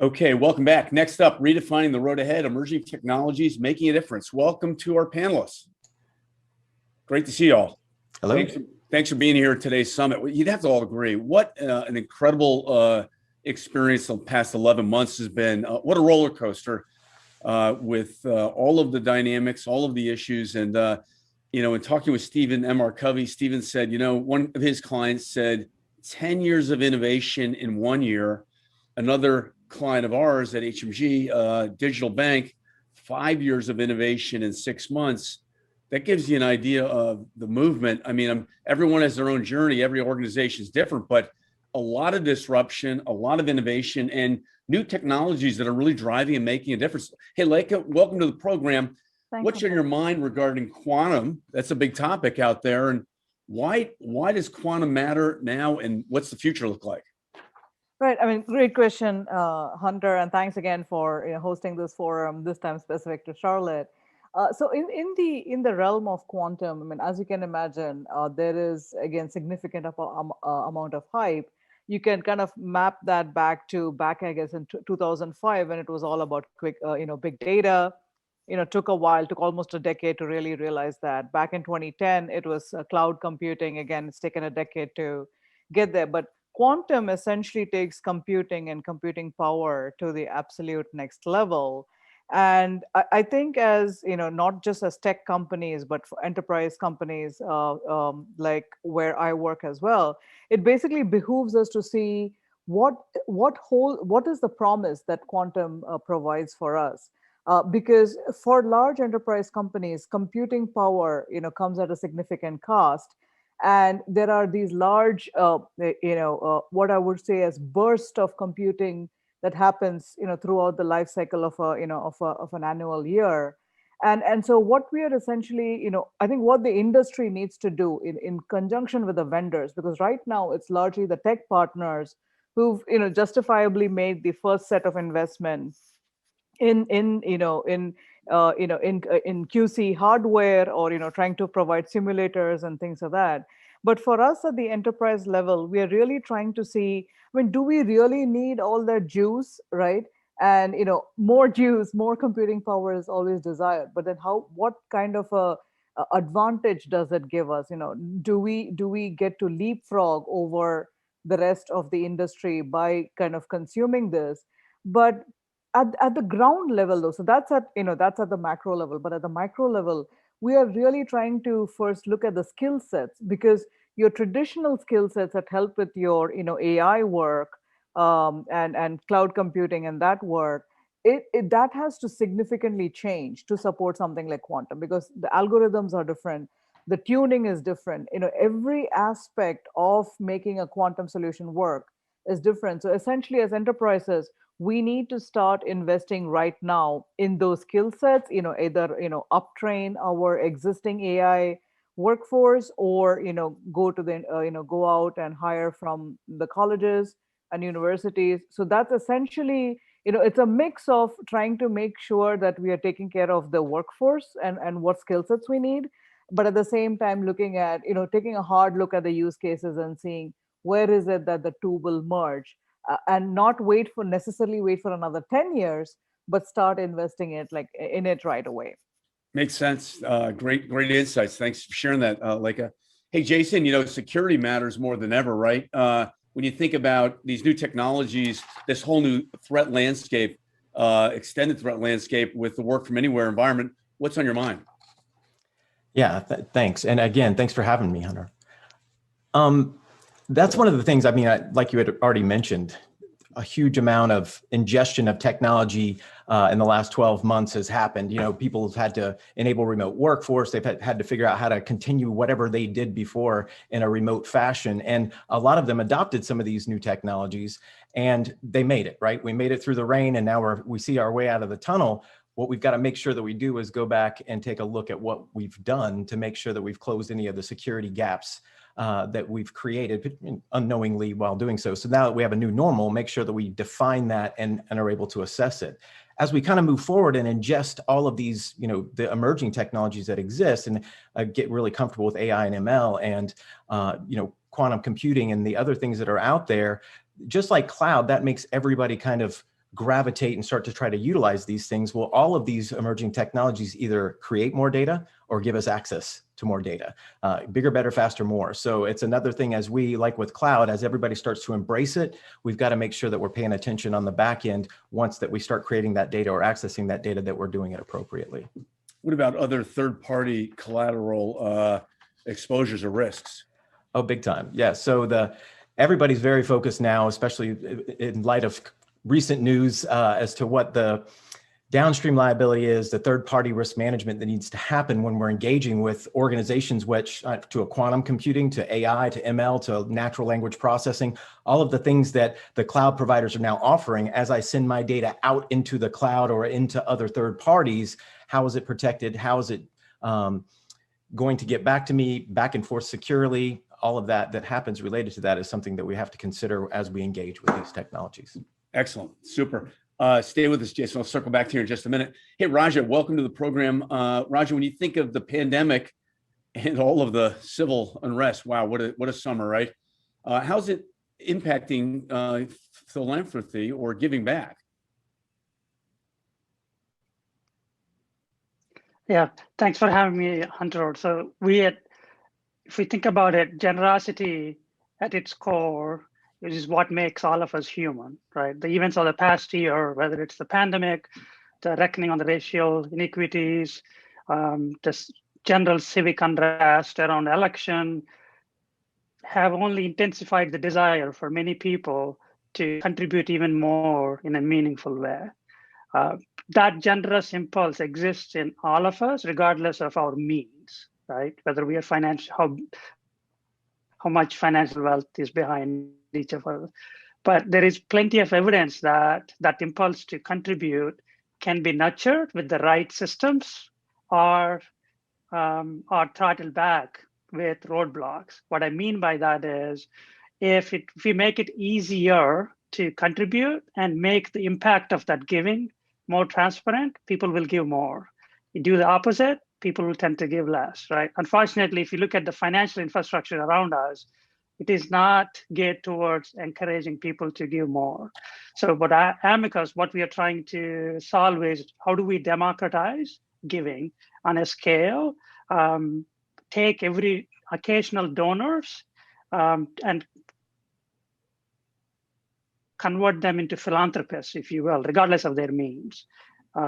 Okay, welcome back. Next up, redefining the road ahead, emerging technologies, making a difference. Welcome to our panelists. Great to see you all. Hello. Thanks for being here at today's summit. You'd have to all agree, what an incredible experience the past 11 months has been. What a roller coaster with all of the dynamics, all of the issues. And, in talking with Stephen M.R. Covey, Stephen said, one of his clients said 10 years of innovation in 1 year. Another client of ours at HMG, digital bank, 5 years of innovation in 6 months. That gives you an idea of the movement. I mean, everyone has their own journey. Every organization is different, but a lot of disruption, a lot of innovation, and new technologies that are really driving and making a difference. Hey, Leica, welcome to the program. What's on your mind regarding quantum? That's a big topic out there. And why does quantum matter now, and what's the future look like? Right. I mean, great question, Hunter, and thanks again for hosting this forum, this time specific to Charlotte. So in the realm of quantum, I mean, as you can imagine, there is again significant amount of hype. You can kind of map that back, I guess, in 2005 when it was all about quick, big data. Took almost a decade to really realize that. Back in 2010, it was cloud computing. Again, it's taken a decade to get there, but quantum essentially takes computing and computing power to the absolute next level. And I think, as not just as tech companies, but for enterprise companies like where I work as well, it basically behooves us to see what is the promise that quantum provides for us. Because for large enterprise companies, computing power comes at a significant cost. And there are these large, what I would say as burst of computing that happens, throughout the life cycle of an annual year. And so what we are essentially, I think what the industry needs to do in conjunction with the vendors, because right now it's largely the tech partners who've, justifiably made the first set of investments in QC hardware, or trying to provide simulators and things like that. But for us at the enterprise level, we are really trying to see, I mean, do we really need all that juice, right? And more juice, more computing power is always desired. But then what kind of a advantage does it give us? Do we get to leapfrog over the rest of the industry by kind of consuming this? But at the ground level, though, so that's at the macro level, but at the micro level, we are really trying to first look at the skill sets, because your traditional skill sets that help with your AI work, and cloud computing and that work, that has to significantly change to support something like quantum, because the algorithms are different, the tuning is different. Every aspect of making a quantum solution work is different. So essentially, as enterprises, we need to start investing right now in those skill sets, either uptrain our existing AI workforce, or go out and hire from the colleges and universities. So that's essentially, it's a mix of trying to make sure that we are taking care of the workforce and what skill sets we need, but at the same time looking at, taking a hard look at the use cases and seeing where is it that the two will merge, and not necessarily wait for another 10 years, but start investing in it right away. Makes sense. Great insights. Thanks for sharing that, Leica. Hey, Jason, security matters more than ever, right? When you think about these new technologies, this whole new threat landscape, extended threat landscape with the work from anywhere environment, what's on your mind? Yeah, thanks. And again, thanks for having me, Hunter. That's one of the things, I mean, like you had already mentioned, a huge amount of ingestion of technology in the last 12 months has happened. People have had to enable remote workforce. They've had to figure out how to continue whatever they did before in a remote fashion. And a lot of them adopted some of these new technologies, and they made it, right? We made it through the rain, and now we see our way out of the tunnel. What we've got to make sure that we do is go back and take a look at what we've done to make sure that we've closed any of the security gaps that we've created unknowingly while doing so. So now that we have a new normal, make sure that we define that and are able to assess it. As we kind of move forward and ingest all of these, the emerging technologies that exist, and get really comfortable with AI and ML and, quantum computing and the other things that are out there, just like cloud, that makes everybody kind of gravitate and start to try to utilize these things, well, all of these emerging technologies either create more data or give us access to more data, bigger, better, faster, more. So it's another thing, as we, like with cloud, as everybody starts to embrace it, we've got to make sure that we're paying attention on the back end once that we start creating that data or accessing that data, that we're doing it appropriately. What about other third-party collateral exposures or risks? Oh, big time. Yeah. So everybody's very focused now, especially in light of recent news, as to what the downstream liability is, the third-party risk management that needs to happen when we're engaging with organizations, which to a quantum computing, to AI, to ML, to natural language processing, all of the things that the cloud providers are now offering. As I send my data out into the cloud or into other third parties, how is it protected? How is it going to get back to me, back and forth securely? All of that happens related to that is something that we have to consider as we engage with these technologies. Excellent. Super. Stay with us, Jason. I'll circle back to you in just a minute. Hey, Raja, welcome to the program. Raja, when you think of the pandemic and all of the civil unrest, wow, what a summer, right? How's it impacting philanthropy or giving back? Yeah, thanks for having me, Hunter. So if we think about it, generosity at its core is what makes all of us human, right? The events of the past year, whether it's the pandemic, the reckoning on the racial inequities, this general civic unrest around election, have only intensified the desire for many people to contribute even more in a meaningful way. That generous impulse exists in all of us, regardless of our means, right? Whether we are financial, how much financial wealth is behind each of us. But there is plenty of evidence that that impulse to contribute can be nurtured with the right systems or throttled back with roadblocks. What I mean by that is if we make it easier to contribute and make the impact of that giving more transparent, people will give more. You do the opposite, people will tend to give less, right? Unfortunately, if you look at the financial infrastructure around us, it is not geared towards encouraging people to give more. So, but at Amicus, what we are trying to solve is how do we democratize giving on a scale, take every occasional donors and convert them into philanthropists, if you will, regardless of their means,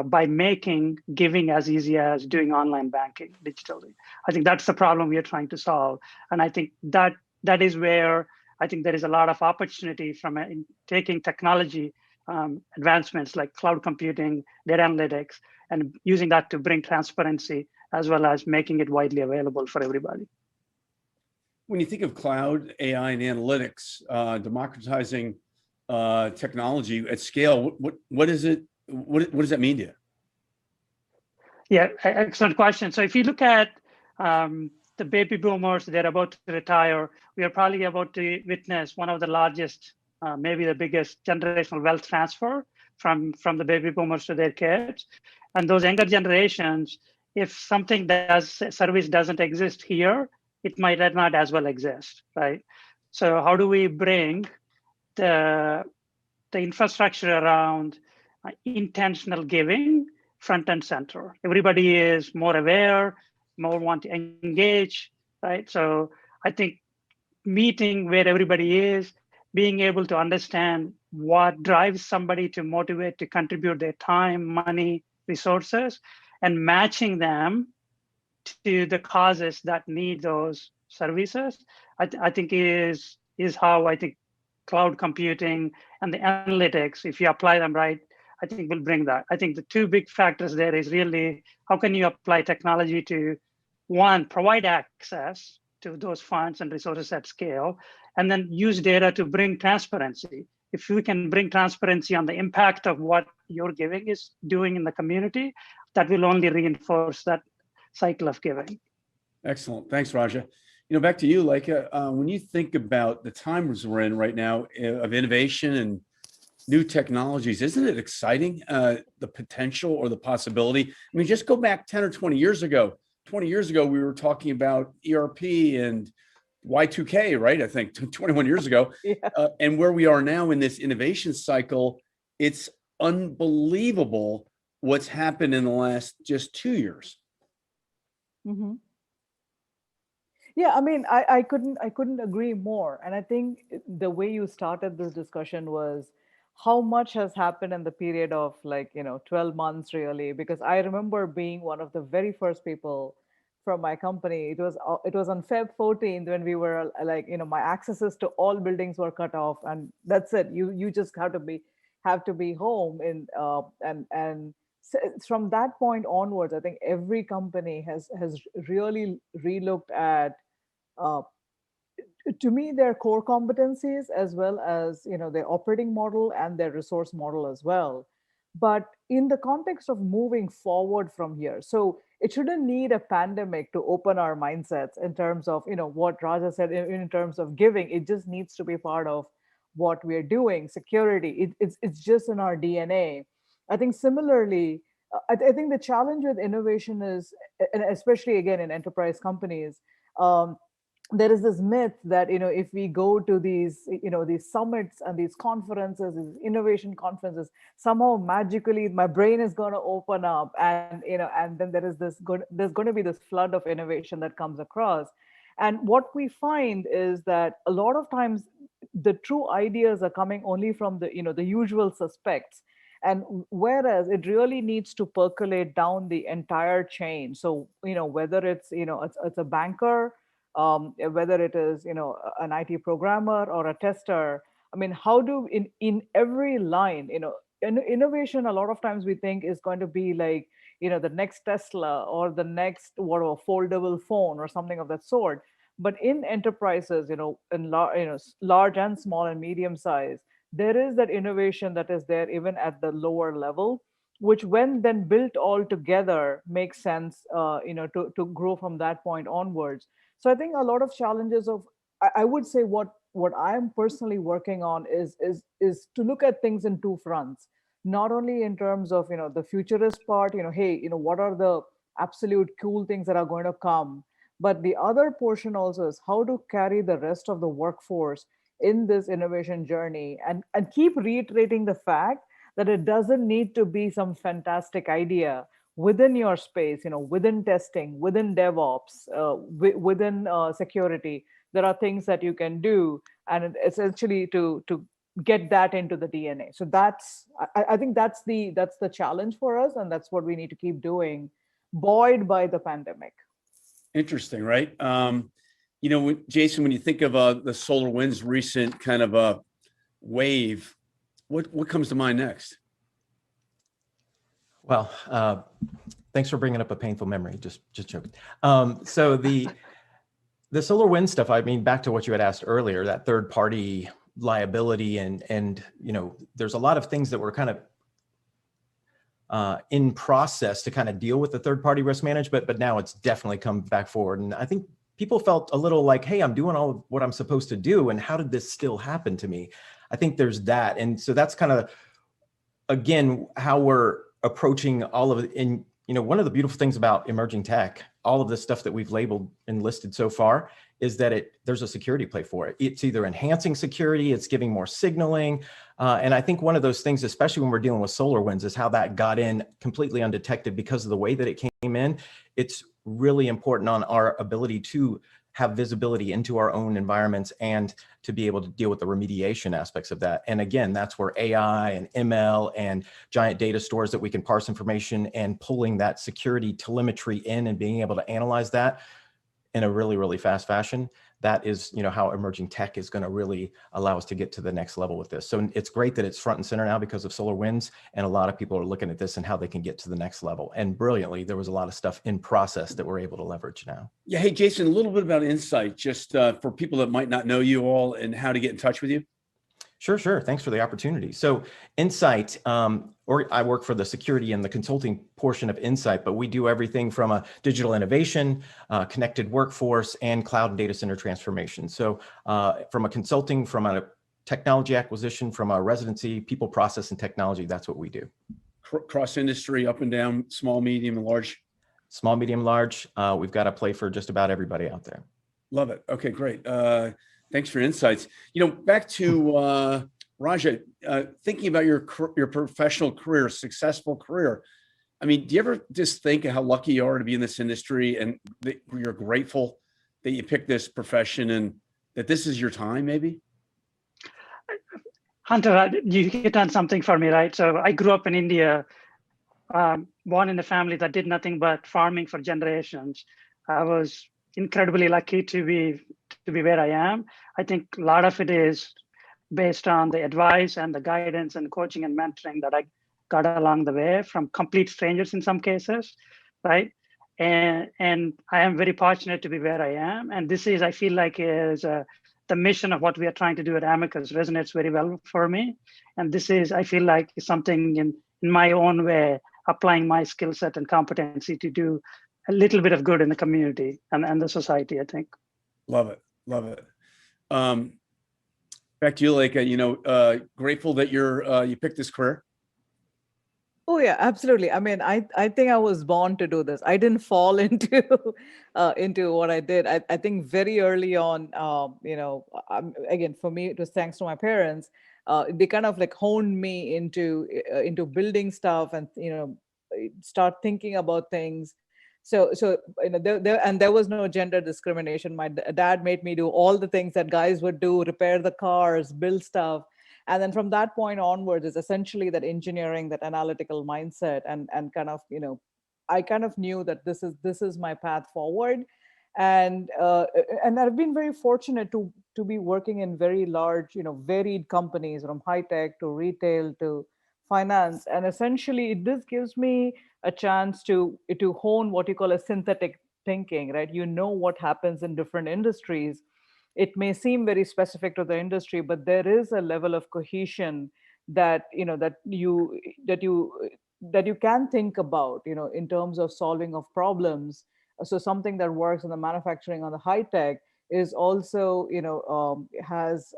by making giving as easy as doing online banking digitally. I think that's the problem we are trying to solve. And I think that is where I think there is a lot of opportunity from taking technology advancements like cloud computing, data analytics, and using that to bring transparency as well as making it widely available for everybody. When you think of cloud, AI, and analytics, democratizing technology at scale, what is it? What does that mean to you? Yeah, excellent question. So if you look at the baby boomers, they're about to retire. We are probably about to witness one of the largest, maybe the biggest generational wealth transfer from the baby boomers to their kids. And those younger generations, if something service doesn't exist here, it might not as well exist, right? So how do we bring the infrastructure around intentional giving front and center? Everybody is more aware, more want to engage, right? So I think meeting where everybody is, being able to understand what drives somebody to motivate to contribute their time, money, resources, and matching them to the causes that need those services, I think is how I think cloud computing and the analytics, if you apply them right, I think will bring that. I think the two big factors there is really how can you apply technology to, one, provide access to those funds and resources at scale, and then use data to bring transparency. If we can bring transparency on the impact of what your giving is doing in the community, that will only reinforce that cycle of giving. Excellent. Thanks, Raja. Back to you, Laika. When you think about the times we're in right now of innovation and new technologies, isn't it exciting, the potential or the possibility? I mean, just go back 10 or 20 years ago. 20 years ago, we were talking about ERP and Y2K, right? I think 21 years ago. Yeah. And where we are now in this innovation cycle, it's unbelievable what's happened in the last just 2 years. Mm-hmm. Yeah, I mean, I couldn't agree more. And I think the way you started this discussion was how much has happened in the period of, like, 12 months really, because I remember being one of the very first people from my company. It was on Feb 14th when we were like, my accesses to all buildings were cut off, and that's it. You just have to be home from that point onwards, I think every company has really relooked at, uh, to me, their core competencies, as well as their operating model and their resource model as well. But in the context of moving forward from here, so it shouldn't need a pandemic to open our mindsets in terms of what Raja said, in terms of giving. It just needs to be part of what we're doing. Security, it's just in our DNA. I think similarly, I think the challenge with innovation is, and especially again in enterprise companies, um, there is this myth that if we go to these summits and these conferences, these innovation conferences, somehow magically my brain is going to open up, and then there's going to be this flood of innovation that comes across. And what we find is that a lot of times the true ideas are coming only from the usual suspects, and whereas it really needs to percolate down the entire chain. So whether it's a banker, whether it is an IT programmer or a tester. I mean, how do in every line, innovation a lot of times we think is going to be like the next Tesla or the next whatever foldable phone or something of that sort. But in enterprises, large and small and medium size, there is that innovation that is there even at the lower level, which when then built all together makes sense, to grow from that point onwards. So I think a lot of challenges of, I would say, what I'm personally working on is to look at things in two fronts, not only in terms of the futurist part, hey, what are the absolute cool things that are going to come, but the other portion also is how to carry the rest of the workforce in this innovation journey, and keep reiterating the fact that it doesn't need to be some fantastic idea within your space, within testing, within DevOps, within security. There are things that you can do, and essentially to get that into the DNA. So I think that's the challenge for us, and that's what we need to keep doing, buoyed by the pandemic. Interesting, right? Jason, when you think of the SolarWinds recent kind of a wave, what comes to mind next? Well, thanks for bringing up a painful memory. Just joking. So the SolarWinds stuff, I mean, back to what you had asked earlier, that third party liability, and there's a lot of things that were kind of in process to kind of deal with the third party risk management, but now it's definitely come back forward. And I think people felt a little like, hey, I'm doing all of what I'm supposed to do, and how did this still happen to me? I think there's that. And so that's kind of, again, how we're approaching all of it. And one of the beautiful things about emerging tech, all of the stuff that we've labeled and listed so far, is that there's a security play for it. It's either enhancing security, it's giving more signaling. And I think one of those things, especially when we're dealing with SolarWinds, is how that got in completely undetected because of the way that it came in. It's really important on our ability to have visibility into our own environments and to be able to deal with the remediation aspects of that. And again, that's where AI and ML and giant data stores that we can parse information, and pulling that security telemetry in and being able to analyze that in a really, really fast fashion. That is, how emerging tech is going to really allow us to get to the next level with this. So it's great that it's front and center now because of SolarWinds, and a lot of people are looking at this and how they can get to the next level. And brilliantly, there was a lot of stuff in process that we're able to leverage now. Yeah. Hey, Jason, a little bit about Insight, just for people that might not know you all and how to get in touch with you. Sure. Thanks for the opportunity. So Insight, I work for the security and the consulting portion of Insight, but we do everything from a digital innovation, connected workforce, and cloud and data center transformation. So from a consulting, from a technology acquisition, from a residency, people, process, and technology, that's what we do. Cross industry, up and down, small, medium, and large? Small, medium, large. We've got a play for just about everybody out there. Love it. Okay, great. Thanks for your insights. Back to Raja, thinking about your professional career, successful career, I mean, do you ever just think of how lucky you are to be in this industry and that you're grateful that you picked this profession and that this is your time, maybe? Hunter, you hit on something for me, right? So I grew up in India, born in a family that did nothing but farming for generations. I was incredibly lucky to be where I am. I think a lot of it is based on the advice and the guidance and coaching and mentoring that I got along the way from complete strangers in some cases, right? And I am very fortunate to be where I am. And this is, I feel like, is the mission of what we are trying to do at Amicus resonates very well for me. And this is, I feel like, something in my own way, applying my skill set and competency to do a little bit of good in the community and the society, I think. Love it. Love it. Back to you, Lekha, grateful that you picked this career. Oh yeah, absolutely. I mean, I think I was born to do this. I didn't fall into into what I did. I think very early on, again, for me, it was thanks to my parents. They kind of like honed me into building stuff and start thinking about things. So there was no gender discrimination. My dad made me do all the things that guys would do: repair the cars, build stuff. And then from that point onwards is essentially that engineering, that analytical mindset, and kind of, I kind of knew that this is my path forward. And I've been very fortunate to be working in very large, varied companies, from high tech to retail to finance. And essentially this gives me a chance to hone what you call a synthetic thinking, right? What happens in different industries. It may seem very specific to the industry, but there is a level of cohesion that you can think about, in terms of solving of problems. So something that works in the manufacturing on the high tech is also, has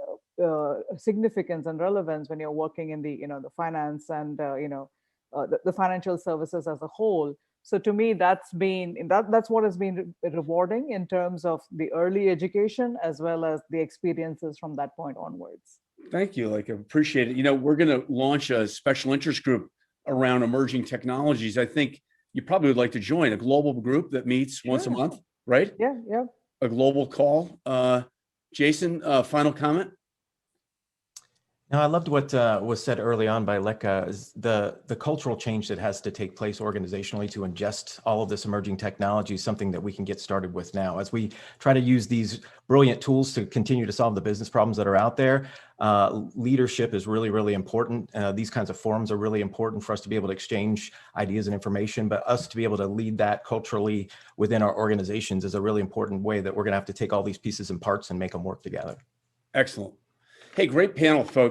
significance and relevance when you're working in the finance and the financial services as a whole. So to me, that's what has been rewarding in terms of the early education as well as the experiences from that point onwards. Thank you. I appreciate it. We're going to launch a special interest group around emerging technologies. I think you probably would like to join a global group that meets once a month, right? Yeah. A global call. Jason, final comment? Now, I loved what was said early on by Lekha, is the cultural change that has to take place organizationally to ingest all of this emerging technology is something that we can get started with now. As we try to use these brilliant tools to continue to solve the business problems that are out there, leadership is really, really important. These kinds of forums are really important for us to be able to exchange ideas and information, but us to be able to lead that culturally within our organizations is a really important way that we're going to have to take all these pieces and parts and make them work together. Excellent. Hey, great panel, folks.